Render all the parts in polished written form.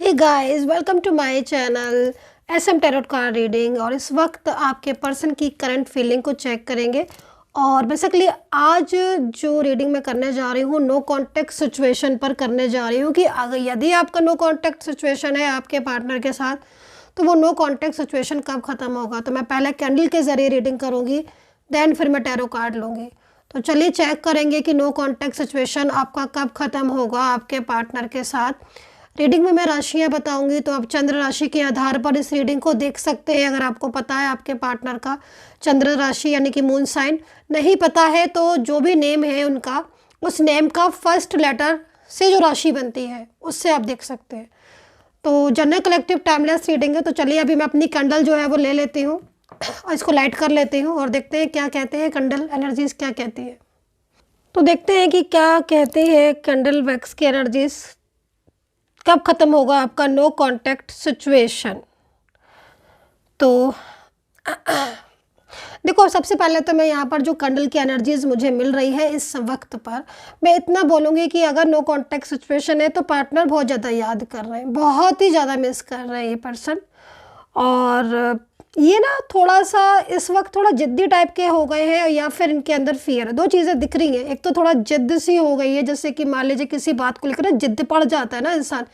Hey guys, welcome to my channel SM tarot card reading. और इस वक्त आपके पर्सन की करंट फीलिंग को चेक करेंगे। और बेसिकली आज जो रीडिंग मैं करने जा रही हूँ नो कॉन्टैक्ट सिचुएशन पर करने जा रही हूँ कि अगर यदि आपका नो कॉन्टैक्ट सिचुएशन है आपके पार्टनर के साथ, तो वो नो कॉन्टैक्ट सिचुएशन कब ख़त्म होगा। तो मैं पहले कैंडल के ज़रिए रीडिंग करूँगी, देन फिर मैं टैरो कार्ड लूँगी। तो चलिए चेक करेंगे कि नो कॉन्टैक्ट सिचुएशन आपका कब ख़त्म होगा आपके पार्टनर के साथ। रीडिंग में मैं राशियां बताऊंगी, तो आप चंद्र राशि के आधार पर इस रीडिंग को देख सकते हैं। अगर आपको पता है आपके पार्टनर का चंद्र राशि यानी कि मून साइन, नहीं पता है तो जो भी नेम है उनका, उस नेम का फर्स्ट लेटर से जो राशि बनती है उससे आप देख सकते हैं। तो जनरल कलेक्टिव टाइमलेस रीडिंग है। तो चलिए अभी मैं अपनी कैंडल जो है वो ले लेती हूँ और इसको लाइट कर लेती हूँ और देखते हैं क्या कहते हैं कैंडल एनर्जीज क्या कहती है। तो देखते हैं कि क्या कहते हैं कैंडल वैक्स की एनर्जीज, कब ख़त्म होगा आपका नो कांटेक्ट सिचुएशन। तो देखो, सबसे पहले तो मैं यहाँ पर जो कैंडल की एनर्जीज मुझे मिल रही है इस वक्त पर, मैं इतना बोलूँगी कि अगर नो कांटेक्ट सिचुएशन है तो पार्टनर बहुत ज़्यादा याद कर रहे हैं, बहुत ही ज़्यादा मिस कर रहे हैं ये पर्सन। और ये ना थोड़ा सा इस वक्त थोड़ा जिद्दी टाइप के हो गए हैं, या फिर इनके अंदर फियर है। दो चीज़ें दिख रही हैं, एक तो थोड़ा जिद्द सी हो गई है, जैसे कि मान लीजिए किसी बात को लेकर जिद्द पड़ जाता है ना इंसान,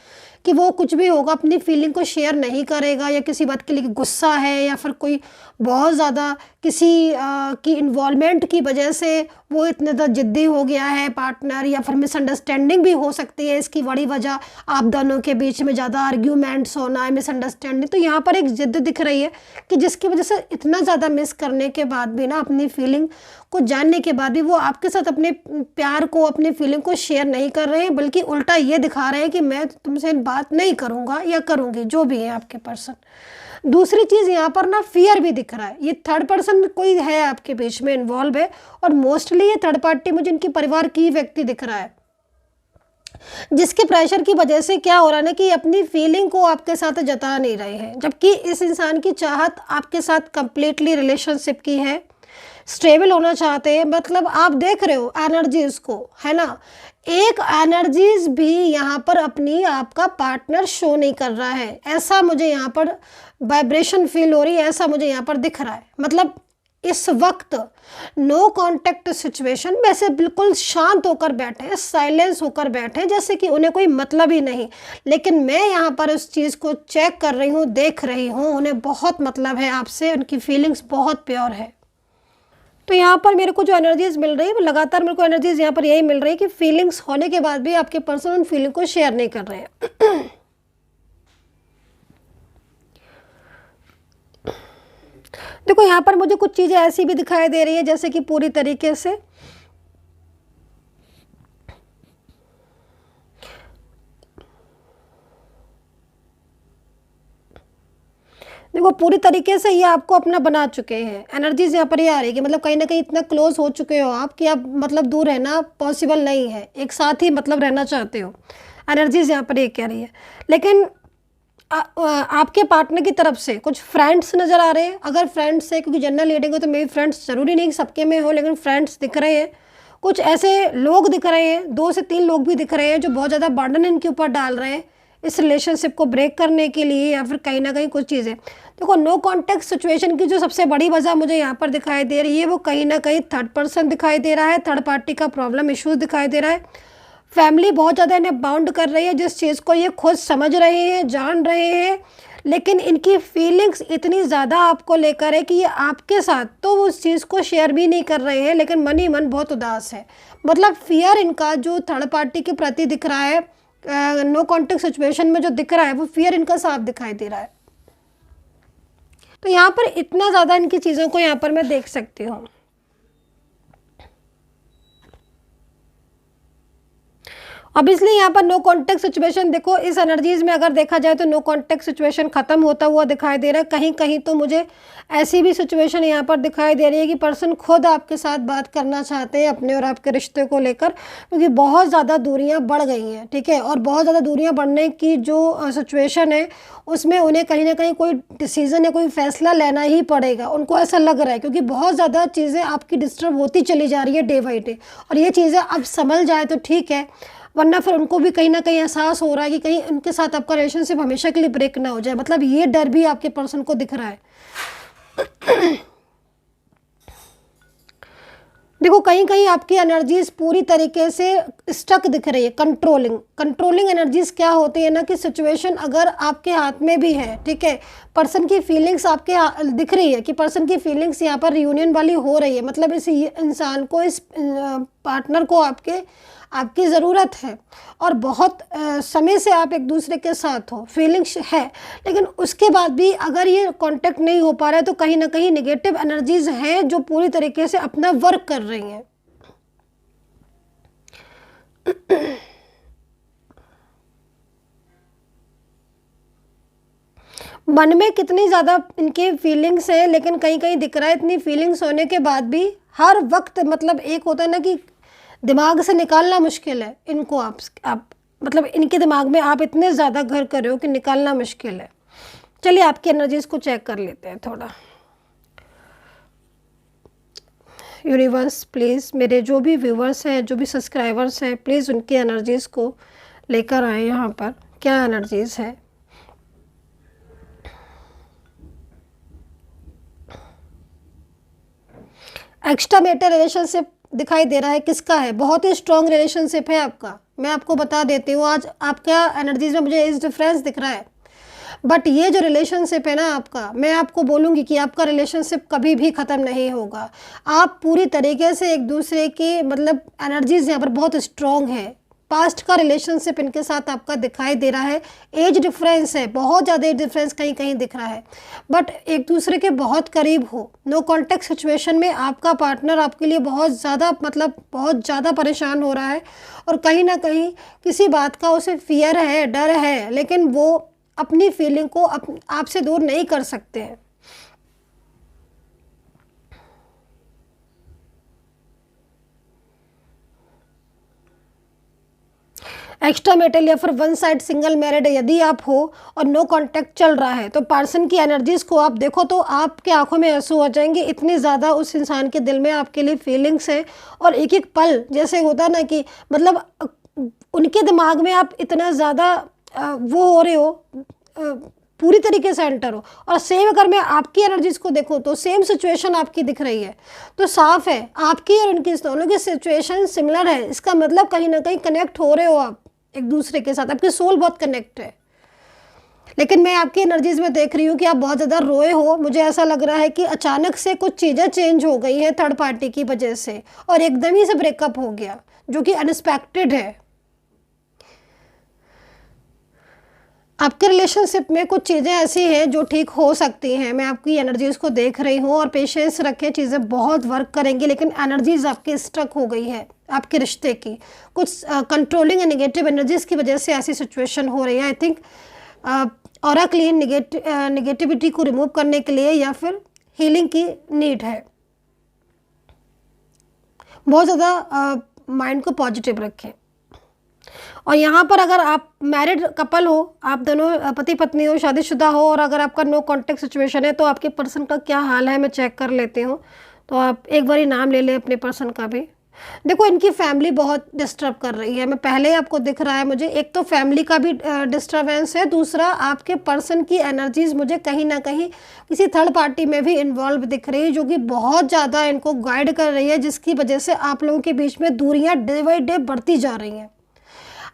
कि वो कुछ भी होगा अपनी फीलिंग को शेयर नहीं करेगा, या किसी बात के लिए गुस्सा है, या फिर कोई बहुत ज़्यादा किसी की इन्वॉल्वमेंट की वजह से वो इतने ज़्यादा जिद्दी हो गया है पार्टनर, या फिर मिसअंडरस्टैंडिंग भी हो सकती है इसकी बड़ी वजह, आप दोनों के बीच में ज़्यादा आर्ग्यूमेंट्स होना है, मिसअंडरस्टैंडिंग। तो यहाँ पर एक जिद्द दिख रही है कि जिसकी वजह से इतना ज़्यादा मिस करने के बाद भी ना, अपनी फीलिंग को जानने के बाद भी वो आपके साथ अपने प्यार को, अपनी फीलिंग को शेयर नहीं कर रहे हैं, बल्कि उल्टा ये दिखा रहे हैं कि मैं तुमसे बात नहीं करूँगा या करूँगी, जो भी है आपके पर्सन। दूसरी चीज़ यहाँ पर ना फियर भी दिख रहा है, ये थर्ड पर्सन कोई है आपके बीच में इन्वॉल्व है, और मोस्टली ये थर्ड पार्टी मुझे इनके परिवार की व्यक्ति दिख रहा है, जिसके प्रेशर की वजह से क्या हो रहा है ना कि अपनी फीलिंग को आपके साथ जता नहीं रहे हैं, जबकि इस इंसान की चाहत आपके साथ कंप्लीटली रिलेशनशिप की है, स्टेबल होना चाहते हैं। मतलब आप देख रहे हो एनर्जीज को, है ना, एक एनर्जीज भी यहाँ पर अपनी आपका पार्टनर शो नहीं कर रहा है, ऐसा मुझे यहाँ पर वाइब्रेशन फील हो रही है, ऐसा मुझे यहाँ पर दिख रहा है। मतलब इस वक्त नो कांटेक्ट सिचुएशन में से बिल्कुल शांत होकर बैठे, साइलेंस होकर बैठे, जैसे कि उन्हें कोई मतलब ही नहीं। लेकिन मैं यहाँ पर उस चीज़ को चेक कर रही हूँ, देख रही हूँ, उन्हें बहुत मतलब है आपसे, उनकी फीलिंग्स बहुत प्योर है। तो यहाँ पर मेरे को जो एनर्जीज मिल रही है, लगातार मेरे को एनर्जीज यहाँ पर यही मिल रही है कि फीलिंग्स होने के बाद भी आपके पर्सन उन फीलिंग को शेयर नहीं कर रहे हैं। देखो, यहाँ पर मुझे कुछ चीज़ें ऐसी भी दिखाई दे रही है जैसे कि पूरी तरीके से देखो, पूरी तरीके से ये आपको अपना बना चुके हैं। एनर्जीज यहाँ पर ये आ रही है कि मतलब कहीं ना कहीं इतना क्लोज हो चुके हो आप कि आप मतलब दूर रहना पॉसिबल नहीं है, एक साथ ही मतलब रहना चाहते हो। एनर्जीज यहाँ पर ये कह रही है। लेकिन आपके पार्टनर की तरफ से कुछ फ्रेंड्स नज़र आ रहे हैं। अगर फ्रेंड्स है, क्योंकि जनरल रीडिंग हो तो मेरे फ्रेंड्स ज़रूरी नहीं कि सबके में हो, लेकिन फ्रेंड्स दिख रहे हैं, कुछ ऐसे लोग दिख रहे हैं, 2 से 3 लोग भी दिख रहे हैं जो बहुत ज़्यादा बर्डन इनके ऊपर डाल रहे हैं इस रिलेशनशिप को ब्रेक करने के लिए, या फिर कहीं ना कहीं कुछ चीज़ें। देखो, नो कॉन्टेक्ट सिचुएशन की जो सबसे बड़ी वजह मुझे यहाँ पर दिखाई दे रही है, वो कहीं ना कहीं थर्ड पर्सन दिखाई दे रहा है, थर्ड पार्टी का प्रॉब्लम इश्यूज दिखाई दे रहा है। फैमिली बहुत ज़्यादा इन्हें बाउंड कर रही है, जिस चीज़ को ये खुद समझ रहे हैं, जान रहे हैं, लेकिन इनकी फीलिंग्स इतनी ज़्यादा आपको लेकर है कि ये आपके साथ तो उस चीज़ को शेयर भी नहीं कर रहे हैं, लेकिन मन ही मन बहुत उदास है। मतलब फियर इनका जो थर्ड पार्टी के प्रति दिख रहा है, नो कॉन्टेक्ट सिचुएशन में जो दिख रहा है, वो फियर इनका साफ दिखाई दे रहा है। तो यहाँ पर इतना ज़्यादा इनकी चीज़ों को यहाँ पर मैं देख सकती हूँ। अब इसलिए यहाँ पर नो कॉन्टेक्ट सिचुएशन, देखो इस एनर्जीज में अगर देखा जाए तो नो कॉन्टेक्ट सिचुएशन ख़त्म होता हुआ दिखाई दे रहा है। कहीं कहीं तो मुझे ऐसी भी सिचुएशन यहाँ पर दिखाई दे रही है कि पर्सन खुद आपके साथ बात करना चाहते हैं अपने और आपके रिश्ते को लेकर, क्योंकि बहुत ज़्यादा दूरियाँ बढ़ गई हैं, ठीक है। और बहुत ज़्यादा दूरियाँ बढ़ने की जो सिचुएशन है उसमें उन्हें कहीं ना कहीं कोई डिसीज़न या कोई फैसला लेना ही पड़ेगा, उनको ऐसा लग रहा है, क्योंकि बहुत ज़्यादा चीज़ें आपकी डिस्टर्ब होती चली जा रही है डे बाई डे। और ये चीज़ें अब संभल जाए तो ठीक है, वरना फिर उनको भी कहीं ना कहीं एहसास हो रहा है कि कहीं उनके साथ आपका रिलेशनशिप हमेशा के लिए ब्रेक ना हो जाए, मतलब ये डर भी आपके पर्सन को दिख रहा है। देखो कहीं कहीं आपकी एनर्जीज पूरी तरीके से स्टक दिख रही है। कंट्रोलिंग कंट्रोलिंग एनर्जीज क्या होती है ना कि सिचुएशन अगर आपके हाथ में भी है, ठीक है, पर्सन की फीलिंग्स आपके दिख रही है कि पर्सन की फीलिंग्स यहाँ पर रियूनियन वाली हो रही है, मतलब इस इंसान को, इस पार्टनर को आपकी ज़रूरत है और बहुत समय से आप एक दूसरे के साथ हो, फीलिंग्स है, लेकिन उसके बाद भी अगर ये कांटेक्ट नहीं हो पा रहा है तो कहीं ना कहीं नेगेटिव एनर्जीज हैं जो पूरी तरीके से अपना वर्क कर रही हैं। मन में कितनी ज़्यादा इनकी फीलिंग्स है, लेकिन कहीं कहीं दिख रहा है इतनी फीलिंग्स होने के बाद भी हर वक्त, मतलब एक होता है ना कि दिमाग से निकालना मुश्किल है इनको, आप मतलब इनके दिमाग में आप इतने ज़्यादा घर कर रहे हो कि निकालना मुश्किल है। चलिए आपकी एनर्जीज को चेक कर लेते हैं थोड़ा। यूनिवर्स प्लीज़ मेरे जो भी व्यूवर्स हैं, जो भी सब्सक्राइबर्स हैं, प्लीज़ उनकी एनर्जीज़ को लेकर आए यहाँ पर, क्या एनर्जीज़ है। एक्स्ट्रा मैरिटल रिलेशनशिप दिखाई दे रहा है, किसका है? बहुत ही स्ट्रॉन्ग रिलेशनशिप है आपका। मैं आपको बता देती हूँ, आज आपका एनर्जीज में मुझे इस डिफरेंस दिख रहा है, बट ये जो रिलेशनशिप है ना आपका, मैं आपको बोलूँगी कि आपका रिलेशनशिप कभी भी ख़त्म नहीं होगा। आप पूरी तरीके से एक दूसरे की, मतलब एनर्जीज यहाँ पर बहुत स्ट्रॉन्ग है। पास्ट का रिलेशनशिप इनके साथ आपका दिखाई दे रहा है। एज डिफरेंस है, बहुत ज़्यादा एज डिफरेंस कहीं कहीं दिख रहा है, बट एक दूसरे के बहुत करीब हो। नो कॉन्टैक्ट सिचुएशन में आपका पार्टनर आपके लिए बहुत ज़्यादा, मतलब बहुत ज़्यादा परेशान हो रहा है और कहीं ना कहीं किसी बात का उसे फियर है, डर है, लेकिन वो अपनी फीलिंग को आपसे दूर नहीं कर सकते हैं। एक्स्ट्रा मैरिटल या फिर वन साइड सिंगल मैरिड यदि आप हो और नो कांटेक्ट चल रहा है तो पर्सन की एनर्जीज को आप देखो तो आपके आंखों में आंसू आ जाएंगे, इतनी ज़्यादा उस इंसान के दिल में आपके लिए फीलिंग्स है। और एक एक पल जैसे होता है ना कि मतलब उनके दिमाग में आप इतना ज़्यादा वो हो रहे हो, पूरी तरीके से एंटर हो। और सेम अगर मैं आपकी एनर्जीज को देखूं तो सेम सिचुएशन आपकी दिख रही है, तो साफ है आपकी और उनकी दोनों की सिचुएशन सिमिलर है। इसका मतलब कहीं ना कहीं कनेक्ट हो रहे हो आप एक दूसरे के साथ, आपकी सोल बहुत कनेक्ट है। लेकिन मैं आपकी एनर्जीज में देख रही हूँ कि आप बहुत ज़्यादा रोए हो। मुझे ऐसा लग रहा है कि अचानक से कुछ चीज़ें चेंज हो गई हैं थर्ड पार्टी की वजह से और एकदम ही से ब्रेकअप हो गया, जो कि अनएक्सपेक्टेड है। आपके रिलेशनशिप में कुछ चीज़ें ऐसी हैं जो ठीक हो सकती हैं। मैं आपकी एनर्जीज़ को देख रही हूँ और पेशेंस रखें, चीज़ें बहुत वर्क करेंगी, लेकिन एनर्जीज़ आपकी स्ट्रक हो गई है आपके रिश्ते की। कुछ कंट्रोलिंग एंड नेगेटिव एनर्जीज़ की वजह से ऐसी सिचुएशन हो रही है। I think aura clean negativity को रिमूव करने के लिए या फिर हीलिंग की नीड है। बहुत ज़्यादा माइंड को पॉजिटिव रखें। और यहाँ पर अगर आप मैरिड कपल हो, आप दोनों पति पत्नी हो, शादीशुदा हो, और अगर आपका नो कॉन्टेक्ट सिचुएशन है तो आपके पर्सन का क्या हाल है मैं चेक कर लेती हूँ। तो आप एक बार नाम ले लें अपने पर्सन का भी। देखो इनकी फैमिली बहुत डिस्टर्ब कर रही है, मैं पहले ही आपको दिख रहा है मुझे। एक तो फैमिली का भी डिस्टर्बेंस है, दूसरा आपके पर्सन की एनर्जीज मुझे कहीं ना कहीं किसी थर्ड पार्टी में भी इन्वॉल्व दिख रही है, जो कि बहुत ज़्यादा इनको गाइड कर रही है, जिसकी वजह से आप लोगों के बीच में दूरियाँ डे बाई डे बढ़ती जा रही हैं।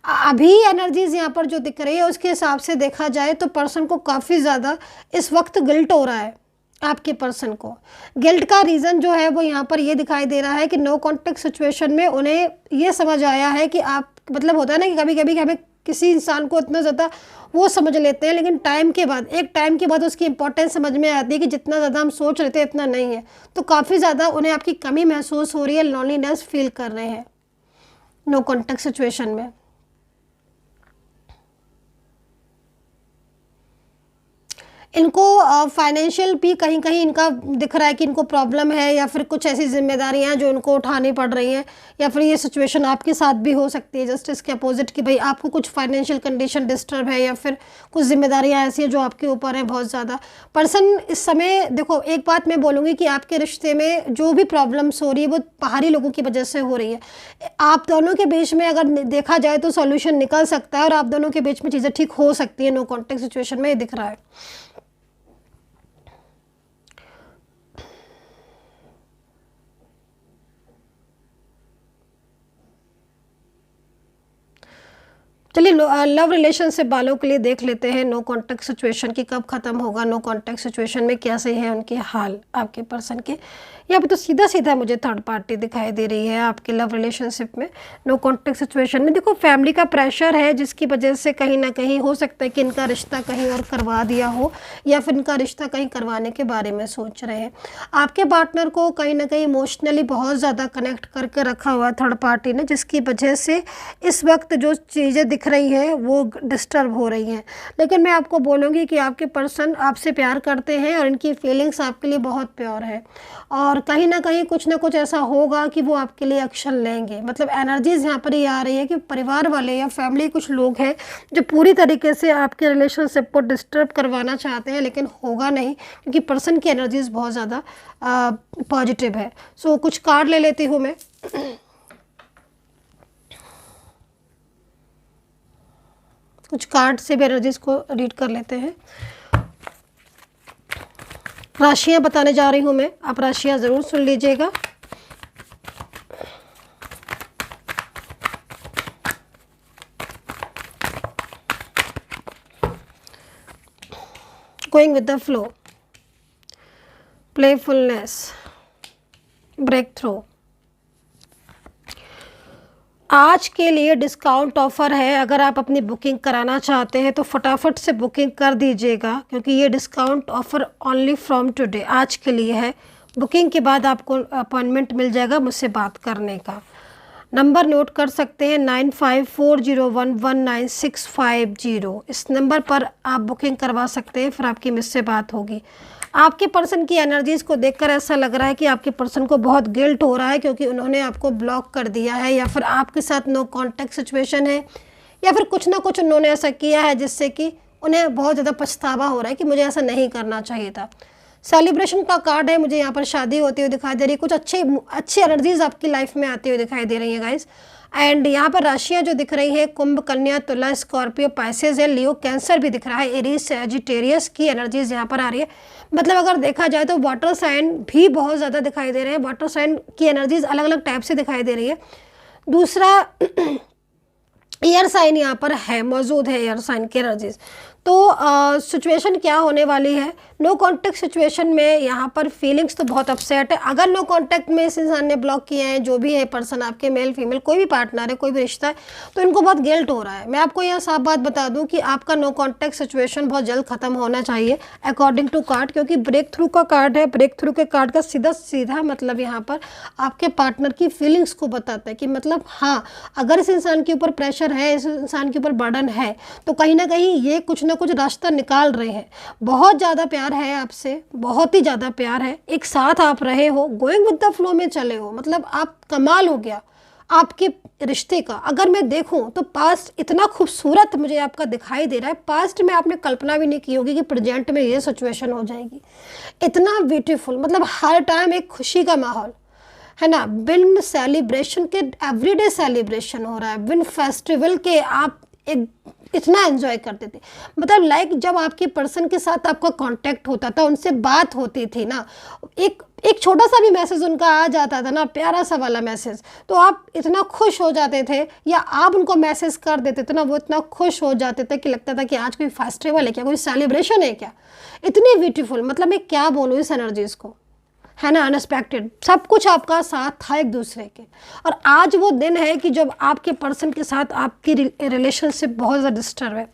अभी एनर्जीज यहाँ पर जो दिख रही है उसके हिसाब से देखा जाए तो पर्सन को काफ़ी ज़्यादा इस वक्त गिल्ट हो रहा है। आपके पर्सन को गिल्ट का रीज़न जो है वो यहाँ पर ये दिखाई दे रहा है कि नो कॉन्टेक्ट सिचुएशन में उन्हें ये समझ आया है कि आप, मतलब होता है ना कि कभी कभी हमें किसी इंसान को इतना ज़्यादा वो समझ लेते हैं, लेकिन टाइम के बाद, एक टाइम के बाद उसकी इंपॉर्टेंस समझ में आती है कि जितना ज़्यादा हम सोच रहे थे इतना नहीं है। तो काफ़ी ज़्यादा उन्हें आपकी कमी महसूस हो रही है, लॉनलीनेस फील कर रहे हैं नो कॉन्टेक्ट सिचुएशन में। इनको फाइनेंशियल भी कहीं कहीं इनका दिख रहा है कि इनको प्रॉब्लम है, या फिर कुछ ऐसी जिम्मेदारियां हैं जो इनको उठानी पड़ रही हैं, या फिर ये सिचुएशन आपके साथ भी हो सकती है जस्ट इसके अपोजिट कि भाई आपको कुछ फाइनेंशियल कंडीशन डिस्टर्ब है, या फिर कुछ जिम्मेदारियां ऐसी हैं जो आपके ऊपर हैं बहुत ज़्यादा। पर्सन इस समय, देखो एक बात मैं बोलूँगी कि आपके रिश्ते में जो भी प्रॉब्लम्स हो रही है वो बाहरी लोगों की वजह से हो रही है। आप दोनों के बीच में अगर देखा जाए तो सॉल्यूशन निकल सकता है और आप दोनों के बीच में चीज़ें ठीक हो सकती है। नो कॉन्टेक्ट सिचुएशन में ये दिख रहा है। चलिए लव रिलेशनशिप वालों के लिए देख लेते हैं नो कॉन्टैक्ट सिचुएशन की कब ख़त्म होगा, नो कॉन्टैक्ट सिचुएशन में कैसे हैं उनके हाल आपके पर्सन के। यहाँ पे तो सीधा सीधा मुझे थर्ड पार्टी दिखाई दे रही है आपके लव रिलेशनशिप में, नो कॉन्टैक्ट सिचुएशन में। देखो फैमिली का प्रेशर है जिसकी वजह से कहीं ना कहीं हो सकता है कि इनका रिश्ता कहीं और करवा दिया हो, या फिर इनका रिश्ता कहीं करवाने के बारे में सोच रहे हैं। आपके पार्टनर को कहीं ना कहीं इमोशनली बहुत ज़्यादा कनेक्ट करके रखा हुआ है थर्ड पार्टी ने, जिसकी वजह से इस वक्त जो चीज़ें दिख रही है वो डिस्टर्ब हो रही हैं। लेकिन मैं आपको बोलूँगी कि आपके पर्सन आपसे प्यार करते हैं और इनकी फीलिंग्स आपके लिए बहुत प्योर है, और कहीं ना कहीं कुछ ना कुछ ऐसा होगा कि वो आपके लिए एक्शन लेंगे। मतलब एनर्जीज यहाँ पर ये आ रही है कि परिवार वाले या फैमिली कुछ लोग हैं जो पूरी तरीके से आपके रिलेशनशिप को डिस्टर्ब करवाना चाहते हैं, लेकिन होगा नहीं क्योंकि पर्सन की एनर्जीज बहुत ज़्यादा पॉजिटिव है। सो कुछ कार्ड ले लेती हूँ मैं। कुछ कार्ड से भी एनर्जीज को रीड कर लेते हैं। राशियां बताने जा रही हूं मैं, आप राशियां ज़रूर सुन लीजिएगा। Going with the flow, playfulness, break through. आज के लिए डिस्काउंट ऑफ़र है, अगर आप अपनी बुकिंग कराना चाहते हैं तो फटाफट से बुकिंग कर दीजिएगा, क्योंकि ये discount offer only from today, आज के लिए है। बुकिंग के बाद आपको अपॉइंटमेंट मिल जाएगा मुझसे बात करने का। नंबर नोट कर सकते हैं 9540119650। इस नंबर पर आप बुकिंग करवा सकते हैं, फिर आपकी मुझसे बात होगी। आपके पर्सन की एनर्जीज़ को देखकर ऐसा लग रहा है कि आपके पर्सन को बहुत गिल्ट हो रहा है क्योंकि उन्होंने आपको ब्लॉक कर दिया है, या फिर आपके साथ नो कॉन्टैक्ट सिचुएशन है, या फिर कुछ ना कुछ उन्होंने ऐसा किया है जिससे कि उन्हें बहुत ज़्यादा पछतावा हो रहा है कि मुझे ऐसा नहीं करना चाहिए था। सेलिब्रेशन का कार्ड है, मुझे यहाँ पर शादी होती हुई दिखाई दे रही है, कुछ अच्छी एनर्जीज आपकी लाइफ में आती हुई दिखाई दे रही है गाइस। एंड यहाँ पर राशियाँ जो दिख रही है कुंभ, कन्या, तुला, स्कॉर्पियो, पाइसेस है, लियो, कैंसर भी दिख रहा है, एरीज, सजिटेरियस की एनर्जीज यहाँ पर आ रही है। मतलब अगर देखा जाए तो वाटर साइन भी बहुत ज़्यादा दिखाई दे रहे हैं, वाटर साइन की एनर्जीज अलग अलग टाइप से दिखाई दे रही है। दूसरा एयर साइन यहाँ पर है, मौजूद है एयर साइन की एनर्जीज। तो सिचुएशन क्या होने वाली है, नो कॉन्टैक्ट सिचुएशन में यहाँ पर फीलिंग्स तो बहुत अपसेट है। अगर नो कॉन्टैक्ट में इस इंसान ने ब्लॉक किए हैं, जो भी है पर्सन आपके, मेल फीमेल कोई भी पार्टनर है, कोई भी रिश्ता है, तो इनको बहुत गिल्ट हो रहा है। मैं आपको यहाँ साफ बात बता दूँ कि आपका नो कॉन्टैक्ट सिचुएशन बहुत जल्द ख़त्म होना चाहिए अकॉर्डिंग टू कार्ड, क्योंकि ब्रेक थ्रू का कार्ड है। ब्रेक थ्रू के कार्ड का सीधा सीधा मतलब यहाँ पर आपके पार्टनर की फीलिंग्स को बताता है कि मतलब हाँ, अगर इस इंसान के ऊपर प्रेशर है, इस इंसान के ऊपर बर्डन है, तो कहीं ना कहीं ये कुछ ना कुछ रास्ता निकाल रहे हैं। बहुत ज़्यादा प्यार है आपसे, बहुत ही ज़्यादा प्यार है, एक साथ आप रहे हो, गोइंग विद द फ्लो में चले हो। मतलब आप कमाल हो गया आपके रिश्ते का। अगर मैं देखूं तो पास्ट इतना खूबसूरत मुझे आपका दिखाई दे रहा है, पास्ट में आपने कल्पना भी नहीं की होगी कि प्रेजेंट में ये सिचुएशन हो जाएगी। इतना ब्यूटीफुल, मतलब हर टाइम एक खुशी का माहौल है ना। बिन सेलिब्रेशन के एवरीडे सेलिब्रेशन हो रहा है, बिन फेस्टिवल के आप एक इतना एंजॉय करते थे। मतलब लाइक जब आपके पर्सन के साथ आपका कांटेक्ट होता था, उनसे बात होती थी ना, एक छोटा सा भी मैसेज उनका आ जाता था ना, प्यारा सा वाला मैसेज, तो आप इतना खुश हो जाते थे, या आप उनको मैसेज कर देते थे ना, वो इतना खुश हो जाते थे कि लगता था कि आज कोई फेस्टिवल है क्या, कोई सेलिब्रेशन है क्या। इतनी ब्यूटीफुल, मतलब मैं क्या बोलूँ इस एनर्जीज को, है ना, अनएक्सपेक्टेड सब कुछ आपका साथ था एक दूसरे के। और आज वो दिन है कि जब आपके पर्सन के साथ आपकी रिलेशनशिप बहुत ज़्यादा डिस्टर्ब है,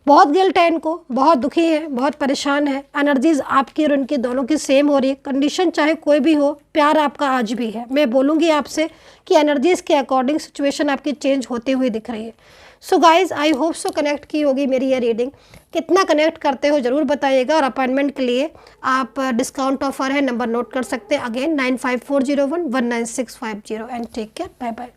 बहुत गिल्ट है इनको, बहुत दुखी है, बहुत परेशान है। एनर्जीज आपकी और उनकी दोनों की सेम हो रही है। कंडीशन चाहे कोई भी हो, प्यार आपका आज भी है। मैं बोलूँगी आपसे कि एनर्जीज के अकॉर्डिंग सिचुएशन आपकी चेंज होती हुई दिख रही है। So guys I hope so connect की होगी मेरी ये रीडिंग। कितना कनेक्ट करते हो ज़रूर बताइएगा, और अपॉइंटमेंट के लिए आप डिस्काउंट ऑफर है, नंबर नोट कर सकते हैं again 9540119650। And take care, bye bye.